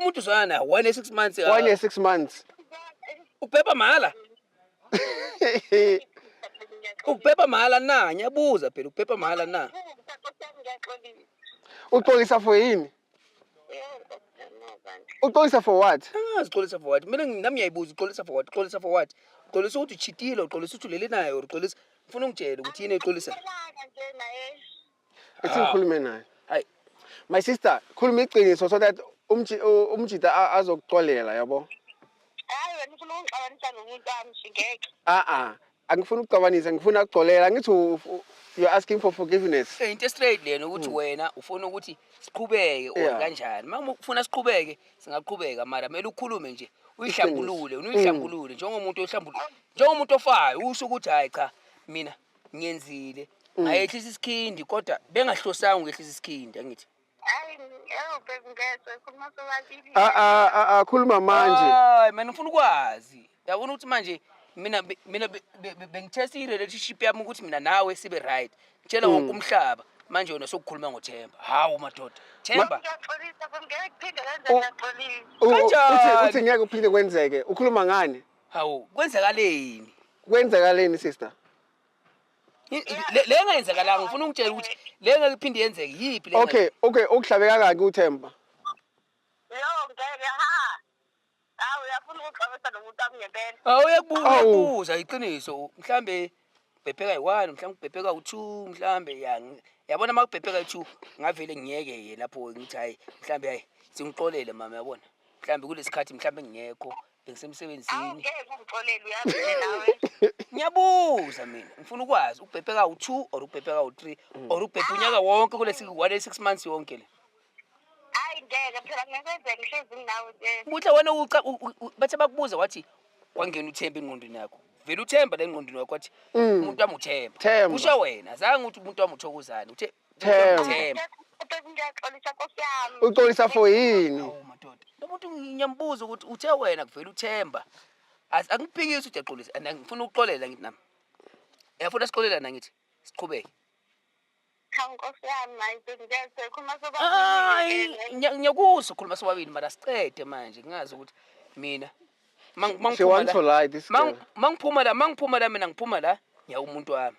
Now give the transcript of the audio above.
muntu uzwana 1 year 6 months 1 year 6 months. Upepa mahala. Upepa mahala na, ngiyabuza phela upepa mahala na. Uxolisa for yini? Uxolisa for what? Angaziqolisa for what? Mina nami ngiyayibuza uxolisa for what? Uxolisa for what? Uxolisa ukuthi uchitile, uxolisa ukuthi ulele naye, uxolisa ufuna ungitshela ukuthi yini exolisa. Ethi ngikhulume naye. Hayi. My sister, khuluma iqiniso so that umjida azokuxolela yabo. Hayi wena ufuna ungixabanisa nomuntu wami ngeke. Angifuni ukuxabanisa, ngifuna ukuxolela. Ngithi you're asking for forgiveness. Into straight lena ukuthi wena ufuna ukuthi siqhubeke or kanjani. Mama ufuna siqhubeke, singaqhubeka mara kumele ukhulume nje. Uyihlambulule, uyihlambulule njengomuntu ohlambulula. Njengomuntu ofayo usho ukuthi hayi cha mina ngiyenzile. Ngayehlisa isikhindi kodwa bengahlosanga ukwehlisa isikhindi angithi. Hayi baby ngeke khuluma sobabili. Khuluma manje. Hayi mina ngifuna ukwazi. Yabona ukuthi manje mina bengitest i-relationship yami ukuthi mina nawe sibe right. Ngitshela wonke umhlaba manje wena sokukhuluma ngoThemba. Hawu madoda. Themba. Ngiyaxolisa ngeke kuphinde kanjani Uthi ngeke kuphinde kwenzeke. Ukhuluma ngani? Hawu kwenzakaleni? Kwenzakaleni sister? Le engenzakalanga ngifuna ungitshela ukuthi le ngeke iphinde yenzeke yipi le. Okay, ukuhlabeka kangaki uThemba? Ngeke ha. Hawu uyafuna ukuxabisa nomuntu wami ngempela. Uyakubuza iqiniso mhlambe ubhebheka yi1 mhlambe ubhebheka u2 mhlambe yabona makubhebheka i2 ngavele ngiyeke lapho ngithi hayi mhlambe hayi singixolele mama yabona mhlambe kulesikhathi mhlambe ngiyekho bengisemsebenzini. Ngeke ungixolele uyabona nawe. Ngiyabuza mina ngifuna ukwazi ubhebheka u2 or ubhebheka u3 or ubhebhe unyaka wonke kulesi 1 year 6 months yonke le. Hayi ngeke phela ngeke ngihlezi nawe nje. Mutla wena bathe bakubuza wathi kwangena uThemba engqondweni yakho. Vele uThemba le ngqondweni yakho wathi umuntu wami uThemba. Kusho wena zange uthi umuntu wami uThokozana uthe Themba. Ngiyaxolisa Nkosi yami. Uxolisa for yini? Hawu madoda. Lomuntu ngiyambuza ukuthi uthe wena kuvela uThemba. Angiphikisi uthi yaxolisa ngifuna ukuxolela ngithi nami. Uyafuna sixolela na ngithi siqhubeke. Hawu Nkosi yami ngeke khuluma sobabili. Ngiyakuzwa ukhuluma sobabili mara sicede manje ngingazi ukuthi mina She wants to lie this girl. mangiphuma la mina ngiphuma la ngiya umuntu wami